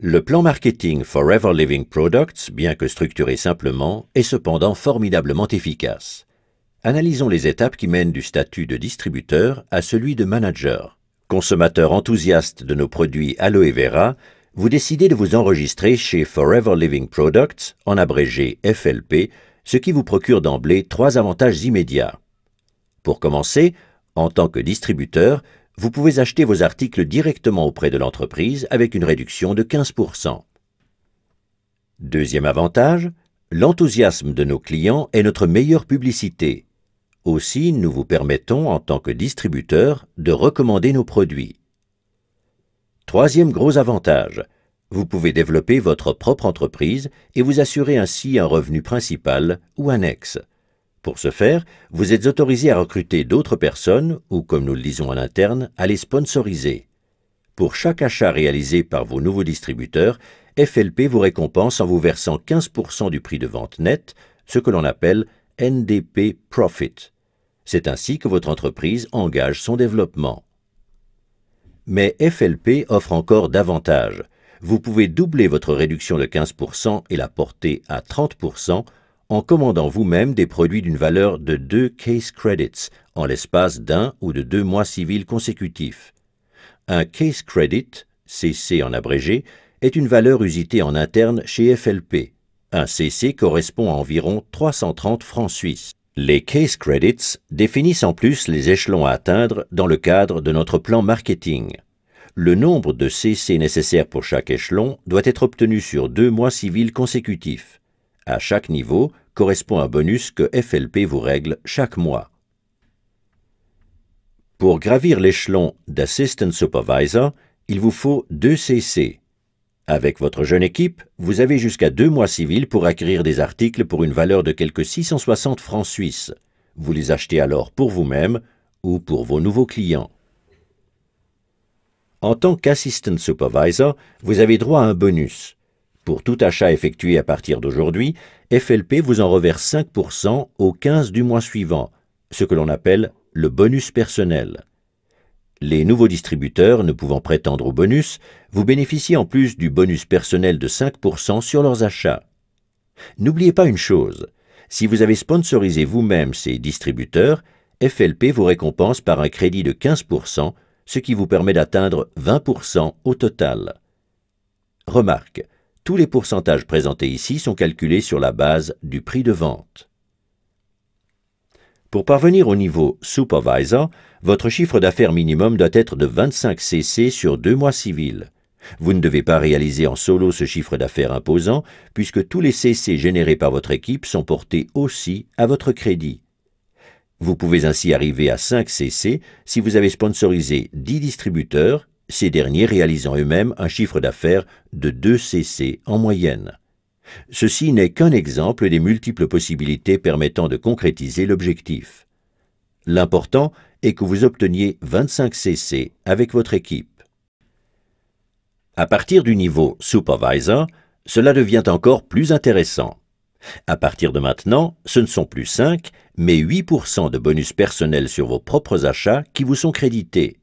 Le plan marketing Forever Living Products, bien que structuré simplement, est cependant formidablement efficace. Analysons les étapes qui mènent du statut de distributeur à celui de manager. Consommateur enthousiaste de nos produits Aloe Vera, vous décidez de vous enregistrer chez Forever Living Products, en abrégé FLP, ce qui vous procure d'emblée 3 avantages immédiats. Pour commencer, en tant que distributeur, vous pouvez acheter vos articles directement auprès de l'entreprise avec une réduction de 15%. Deuxième avantage, l'enthousiasme de nos clients est notre meilleure publicité. Aussi, nous vous permettons, en tant que distributeur, de recommander nos produits. Troisième gros avantage, vous pouvez développer votre propre entreprise et vous assurer ainsi un revenu principal ou annexe. Pour ce faire, vous êtes autorisé à recruter d'autres personnes ou, comme nous le disons en interne, à les sponsoriser. Pour chaque achat réalisé par vos nouveaux distributeurs, FLP vous récompense en vous versant 15% du prix de vente net, ce que l'on appelle NDP Profit. C'est ainsi que votre entreprise engage son développement. Mais FLP offre encore davantage. Vous pouvez doubler votre réduction de 15% et la porter à 30% en commandant vous-même des produits d'une valeur de 2 case credits en l'espace d'1 ou de 2 mois civils consécutifs. Un case credit, CC en abrégé, est une valeur usitée en interne chez FLP. Un CC correspond à environ 330 francs suisses. Les case credits définissent en plus les échelons à atteindre dans le cadre de notre plan marketing. Le nombre de CC nécessaires pour chaque échelon doit être obtenu sur 2 mois civils consécutifs. À chaque niveau correspond un bonus que FLP vous règle chaque mois. Pour gravir l'échelon d'Assistant Supervisor, il vous faut 2 CC. Avec votre jeune équipe, vous avez jusqu'à 2 mois civils pour acquérir des articles pour une valeur de quelque 660 francs suisses. Vous les achetez alors pour vous-même ou pour vos nouveaux clients. En tant qu'Assistant Supervisor, vous avez droit à un bonus. Pour tout achat effectué à partir d'aujourd'hui, FLP vous en reverse 5% au 15 du mois suivant, ce que l'on appelle le bonus personnel. Les nouveaux distributeurs ne pouvant prétendre au bonus, vous bénéficiez en plus du bonus personnel de 5% sur leurs achats. N'oubliez pas une chose, si vous avez sponsorisé vous-même ces distributeurs, FLP vous récompense par un crédit de 15%, ce qui vous permet d'atteindre 20% au total. Remarque, tous les pourcentages présentés ici sont calculés sur la base du prix de vente. Pour parvenir au niveau Supervisor, votre chiffre d'affaires minimum doit être de 25 CC sur 2 mois civils. Vous ne devez pas réaliser en solo ce chiffre d'affaires imposant, puisque tous les CC générés par votre équipe sont portés aussi à votre crédit. Vous pouvez ainsi arriver à 5 CC si vous avez sponsorisé 10 distributeurs, ces derniers réalisant eux-mêmes un chiffre d'affaires de 2 CC en moyenne. Ceci n'est qu'un exemple des multiples possibilités permettant de concrétiser l'objectif. L'important est que vous obteniez 25 CC avec votre équipe. À partir du niveau Supervisor, cela devient encore plus intéressant. À partir de maintenant, ce ne sont plus 5, mais 8% de bonus personnel sur vos propres achats qui vous sont crédités.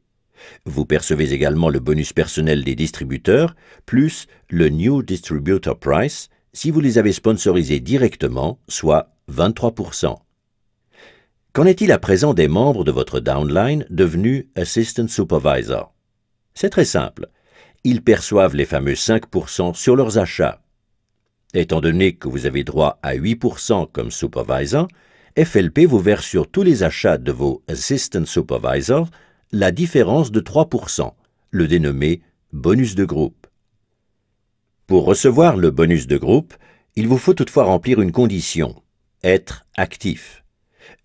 Vous percevez également le bonus personnel des distributeurs, plus le New Distributor Price, si vous les avez sponsorisés directement, soit 23%. Qu'en est-il à présent des membres de votre downline devenus Assistant Supervisor? C'est très simple. Ils perçoivent les fameux 5% sur leurs achats. Étant donné que vous avez droit à 8% comme Supervisor, FLP vous verse sur tous les achats de vos Assistant Supervisors la différence de 3%, le dénommé bonus de groupe. Pour recevoir le bonus de groupe, il vous faut toutefois remplir une condition, être actif.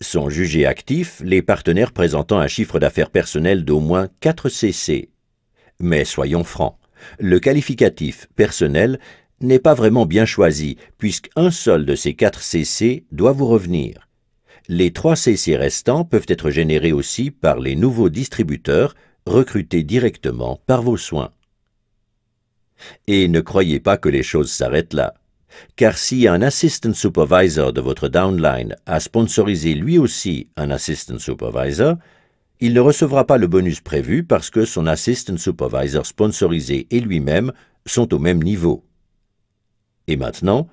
Sont jugés actifs les partenaires présentant un chiffre d'affaires personnel d'au moins 4 CC. Mais soyons francs, le qualificatif personnel n'est pas vraiment bien choisi, puisqu'un seul de ces 4 CC doit vous revenir. Les 3 CC restants peuvent être générés aussi par les nouveaux distributeurs recrutés directement par vos soins. Et ne croyez pas que les choses s'arrêtent là, car si un Assistant Supervisor de votre downline a sponsorisé lui aussi un Assistant Supervisor, il ne recevra pas le bonus prévu parce que son Assistant Supervisor sponsorisé et lui-même sont au même niveau. Et maintenant,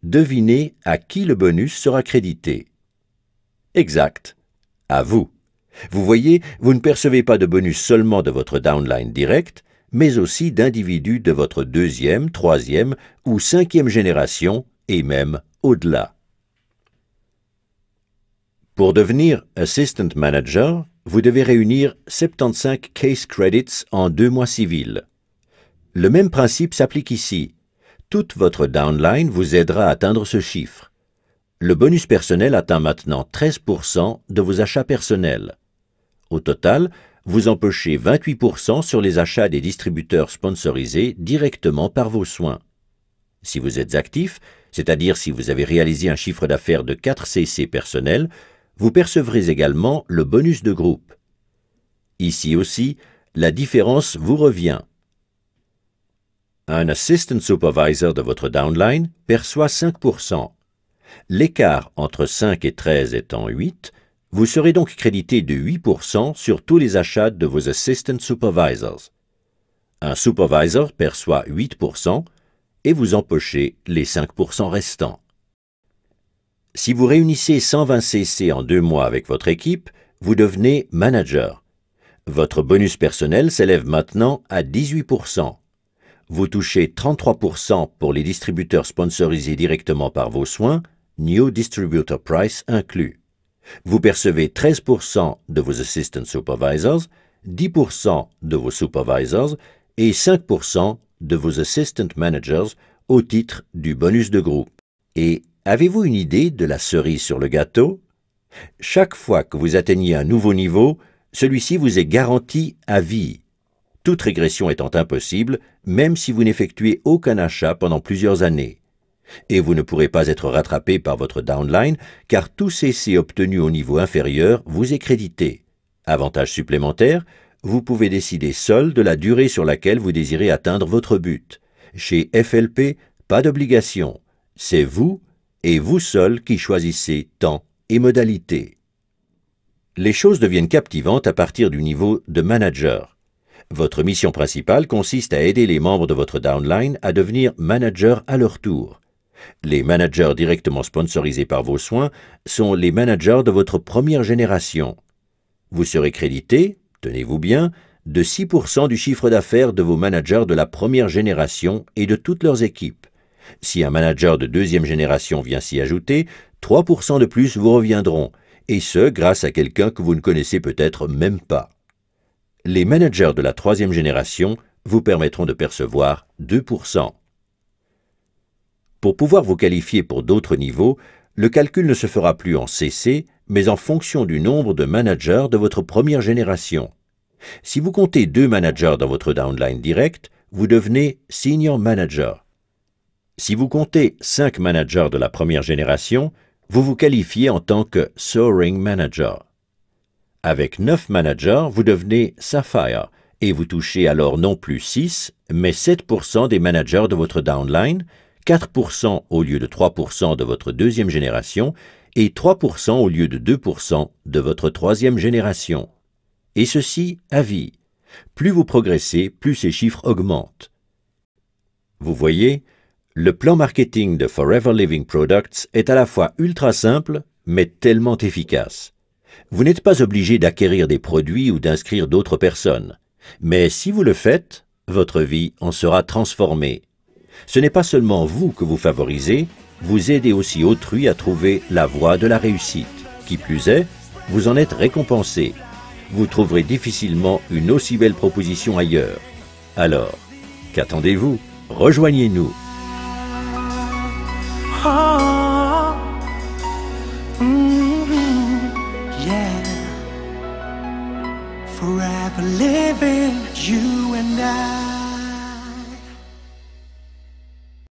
devinez à qui le bonus sera crédité. Exact, à vous. Vous voyez, vous ne percevez pas de bonus seulement de votre downline direct, mais aussi d'individus de votre deuxième, troisième ou cinquième génération, et même au-delà. Pour devenir Assistant Manager, vous devez réunir 75 Case Credits en 2 mois civils. Le même principe s'applique ici. Toute votre downline vous aidera à atteindre ce chiffre. Le bonus personnel atteint maintenant 13% de vos achats personnels. Au total, vous empochez 28% sur les achats des distributeurs sponsorisés directement par vos soins. Si vous êtes actif, c'est-à-dire si vous avez réalisé un chiffre d'affaires de 4 CC personnels, vous percevrez également le bonus de groupe. Ici aussi, la différence vous revient. Un Assistant Supervisor de votre downline perçoit 5%. L'écart entre 5 et 13 étant 8, vous serez donc crédité de 8% sur tous les achats de vos Assistant Supervisors. Un Supervisor perçoit 8% et vous empochez les 5% restants. Si vous réunissez 120 CC en 2 mois avec votre équipe, vous devenez Manager. Votre bonus personnel s'élève maintenant à 18%. Vous touchez 33% pour les distributeurs sponsorisés directement par vos soins, New Distributor Price inclus. Vous percevez 13% de vos Assistant Supervisors, 10% de vos Supervisors et 5% de vos Assistant Managers au titre du bonus de groupe. Et avez-vous une idée de la cerise sur le gâteau? Chaque fois que vous atteignez un nouveau niveau, celui-ci vous est garanti à vie. Toute régression étant impossible, même si vous n'effectuez aucun achat pendant plusieurs années. Et vous ne pourrez pas être rattrapé par votre downline, car tout CC obtenu au niveau inférieur vous est crédité. Avantage supplémentaire, vous pouvez décider seul de la durée sur laquelle vous désirez atteindre votre but. Chez FLP, pas d'obligation. C'est vous et vous seul qui choisissez temps et modalité. Les choses deviennent captivantes à partir du niveau de manager. Votre mission principale consiste à aider les membres de votre downline à devenir managers à leur tour. Les managers directement sponsorisés par vos soins sont les managers de votre première génération. Vous serez crédité, tenez-vous bien, de 6% du chiffre d'affaires de vos managers de la première génération et de toutes leurs équipes. Si un manager de deuxième génération vient s'y ajouter, 3% de plus vous reviendront, et ce grâce à quelqu'un que vous ne connaissez peut-être même pas. Les managers de la troisième génération vous permettront de percevoir 2%. Pour pouvoir vous qualifier pour d'autres niveaux, le calcul ne se fera plus en CC, mais en fonction du nombre de managers de votre première génération. Si vous comptez 2 managers dans votre downline direct, vous devenez Senior Manager. Si vous comptez 5 managers de la première génération, vous vous qualifiez en tant que Soaring Manager. Avec 9 managers, vous devenez Sapphire et vous touchez alors non plus 6, mais 7% des managers de votre downline, 4% au lieu de 3% de votre deuxième génération et 3% au lieu de 2% de votre troisième génération. Et ceci à vie. Plus vous progressez, plus ces chiffres augmentent. Vous voyez, le plan marketing de Forever Living Products est à la fois ultra simple, mais tellement efficace. Vous n'êtes pas obligé d'acquérir des produits ou d'inscrire d'autres personnes. Mais si vous le faites, votre vie en sera transformée. Ce n'est pas seulement vous que vous favorisez, vous aidez aussi autrui à trouver la voie de la réussite. Qui plus est, vous en êtes récompensé. Vous trouverez difficilement une aussi belle proposition ailleurs. Alors, qu'attendez-vous? Rejoignez-nous. Oh, yeah. Forever living, you and I.